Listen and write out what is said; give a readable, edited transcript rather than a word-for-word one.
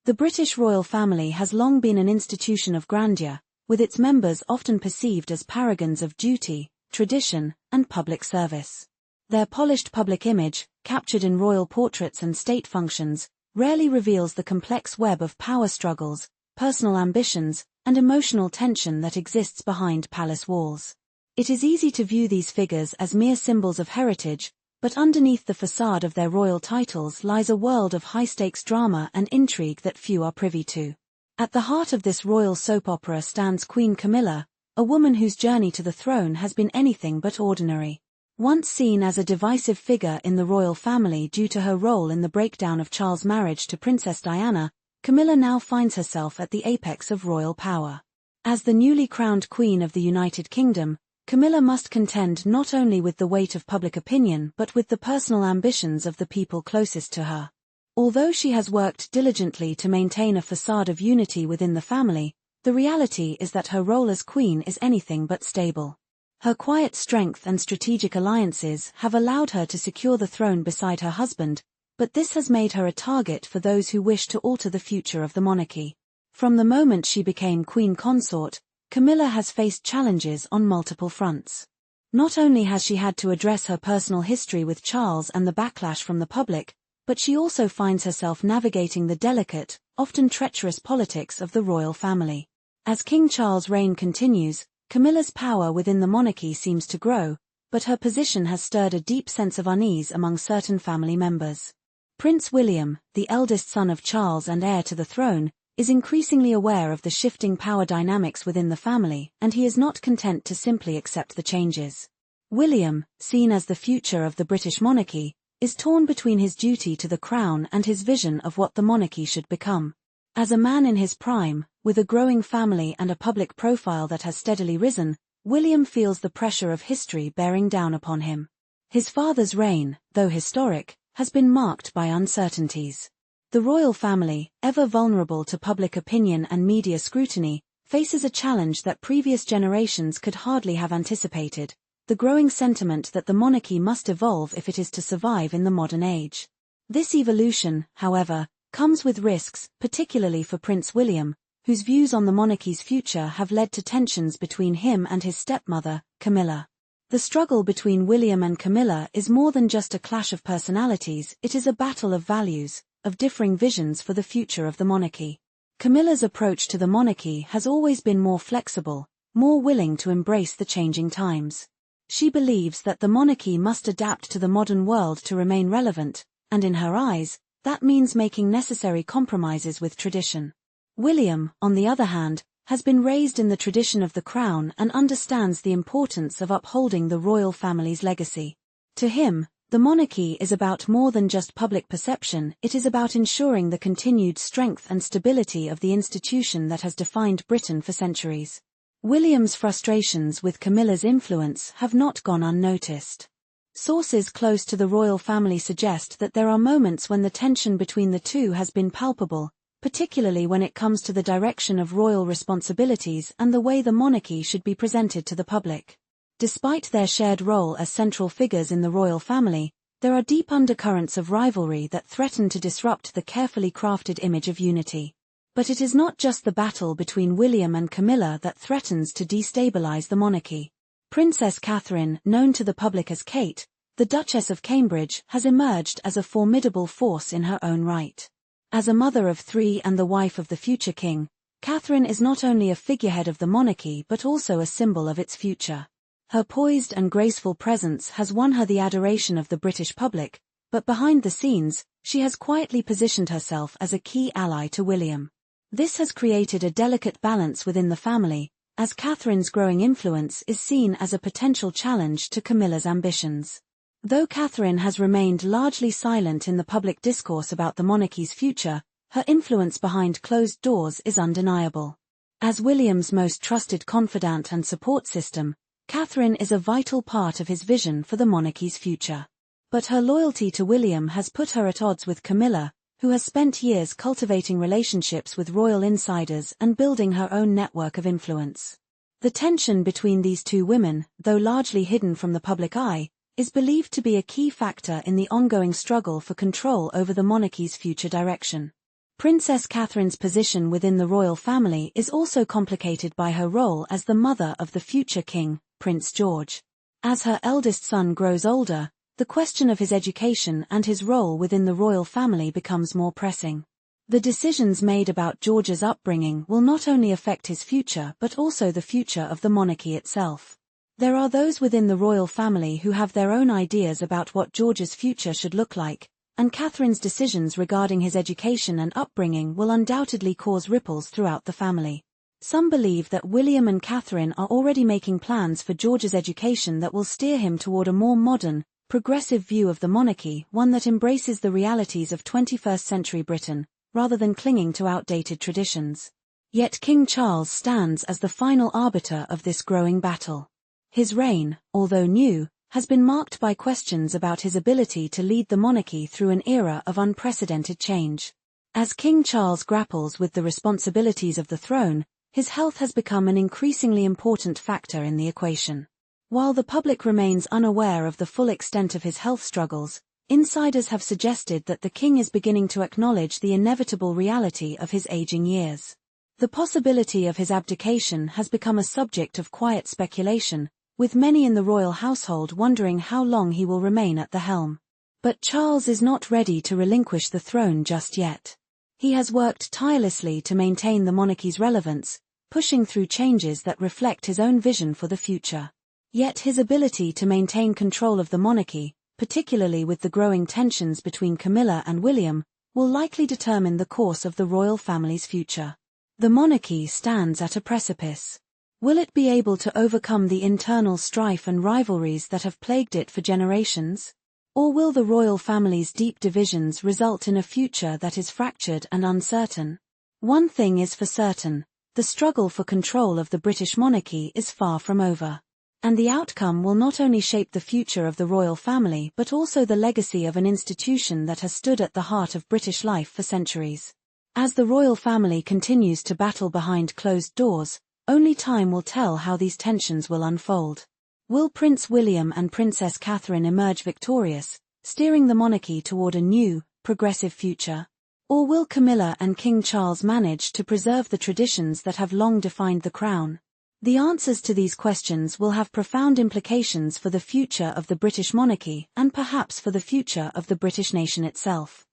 The British royal family has long been an institution of grandeur, with its members often perceived as paragons of duty, tradition, and public service. Their polished public image, captured in royal portraits and state functions, rarely reveals the complex web of power struggles, personal ambitions, and emotional tension that exists behind palace walls. It is easy to view these figures as mere symbols of heritage, but underneath the facade of their royal titles lies a world of high-stakes drama and intrigue that few are privy to. At the heart of this royal soap opera stands Queen Camilla, a woman whose journey to the throne has been anything but ordinary. Once seen as a divisive figure in the royal family due to her role in the breakdown of Charles' marriage to Princess Diana, Camilla now finds herself at the apex of royal power. As the newly crowned Queen of the United Kingdom, Camilla must contend not only with the weight of public opinion but with the personal ambitions of the people closest to her. Although she has worked diligently to maintain a facade of unity within the family, the reality is that her role as queen is anything but stable. Her quiet strength and strategic alliances have allowed her to secure the throne beside her husband, but this has made her a target for those who wish to alter the future of the monarchy. From the moment she became queen consort, Camilla has faced challenges on multiple fronts. Not only has she had to address her personal history with Charles and the backlash from the public, but she also finds herself navigating the delicate, often treacherous politics of the royal family. As King Charles' reign continues, Camilla's power within the monarchy seems to grow, but her position has stirred a deep sense of unease among certain family members. Prince William, the eldest son of Charles and heir to the throne, is increasingly aware of the shifting power dynamics within the family, and he is not content to simply accept the changes. William, seen as the future of the British monarchy, is torn between his duty to the crown and his vision of what the monarchy should become. As a man in his prime, with a growing family and a public profile that has steadily risen, William feels the pressure of history bearing down upon him. His father's reign, though historic, has been marked by uncertainties. The royal family, ever vulnerable to public opinion and media scrutiny, faces a challenge that previous generations could hardly have anticipated: the growing sentiment that the monarchy must evolve if it is to survive in the modern age. This evolution, however, comes with risks, particularly for Prince William, whose views on the monarchy's future have led to tensions between him and his stepmother, Camilla. The struggle between William and Camilla is more than just a clash of personalities, it is a battle of values, of differing visions for the future of the monarchy. Camilla's approach to the monarchy has always been more flexible, more willing to embrace the changing times. She believes that the monarchy must adapt to the modern world to remain relevant, and in her eyes, that means making necessary compromises with tradition. William, on the other hand, has been raised in the tradition of the crown and understands the importance of upholding the royal family's legacy. To him, the monarchy is about more than just public perception, it is about ensuring the continued strength and stability of the institution that has defined Britain for centuries. William's frustrations with Camilla's influence have not gone unnoticed. Sources close to the royal family suggest that there are moments when the tension between the two has been palpable, particularly when it comes to the direction of royal responsibilities and the way the monarchy should be presented to the public. Despite their shared role as central figures in the royal family, there are deep undercurrents of rivalry that threaten to disrupt the carefully crafted image of unity. But it is not just the battle between William and Camilla that threatens to destabilize the monarchy. Princess Catherine, known to the public as Kate, the Duchess of Cambridge, has emerged as a formidable force in her own right. As a mother of three and the wife of the future king, Catherine is not only a figurehead of the monarchy but also a symbol of its future. Her poised and graceful presence has won her the adoration of the British public, but behind the scenes, she has quietly positioned herself as a key ally to William. This has created a delicate balance within the family, as Catherine's growing influence is seen as a potential challenge to Camilla's ambitions. Though Catherine has remained largely silent in the public discourse about the monarchy's future, her influence behind closed doors is undeniable. As William's most trusted confidant and support system, Catherine is a vital part of his vision for the monarchy's future. But her loyalty to William has put her at odds with Camilla, who has spent years cultivating relationships with royal insiders and building her own network of influence. The tension between these two women, though largely hidden from the public eye, is believed to be a key factor in the ongoing struggle for control over the monarchy's future direction. Princess Catherine's position within the royal family is also complicated by her role as the mother of the future king, Prince George. As her eldest son grows older, the question of his education and his role within the royal family becomes more pressing. The decisions made about George's upbringing will not only affect his future but also the future of the monarchy itself. There are those within the royal family who have their own ideas about what George's future should look like, and Catherine's decisions regarding his education and upbringing will undoubtedly cause ripples throughout the family. Some believe that William and Catherine are already making plans for George's education that will steer him toward a more modern, progressive view of the monarchy, one that embraces the realities of 21st century Britain, rather than clinging to outdated traditions. Yet King Charles stands as the final arbiter of this growing battle. His reign, although new, has been marked by questions about his ability to lead the monarchy through an era of unprecedented change. As King Charles grapples with the responsibilities of the throne, his health has become an increasingly important factor in the equation. While the public remains unaware of the full extent of his health struggles, insiders have suggested that the king is beginning to acknowledge the inevitable reality of his aging years. The possibility of his abdication has become a subject of quiet speculation, with many in the royal household wondering how long he will remain at the helm. But Charles is not ready to relinquish the throne just yet. He has worked tirelessly to maintain the monarchy's relevance, pushing through changes that reflect his own vision for the future. Yet his ability to maintain control of the monarchy, particularly with the growing tensions between Camilla and William, will likely determine the course of the royal family's future. The monarchy stands at a precipice. Will it be able to overcome the internal strife and rivalries that have plagued it for generations? Or will the royal family's deep divisions result in a future that is fractured and uncertain? One thing is for certain, the struggle for control of the British monarchy is far from over. And the outcome will not only shape the future of the royal family but also the legacy of an institution that has stood at the heart of British life for centuries. As the royal family continues to battle behind closed doors, only time will tell how these tensions will unfold. Will Prince William and Princess Catherine emerge victorious, steering the monarchy toward a new, progressive future? Or will Camilla and King Charles manage to preserve the traditions that have long defined the crown? The answers to these questions will have profound implications for the future of the British monarchy and perhaps for the future of the British nation itself.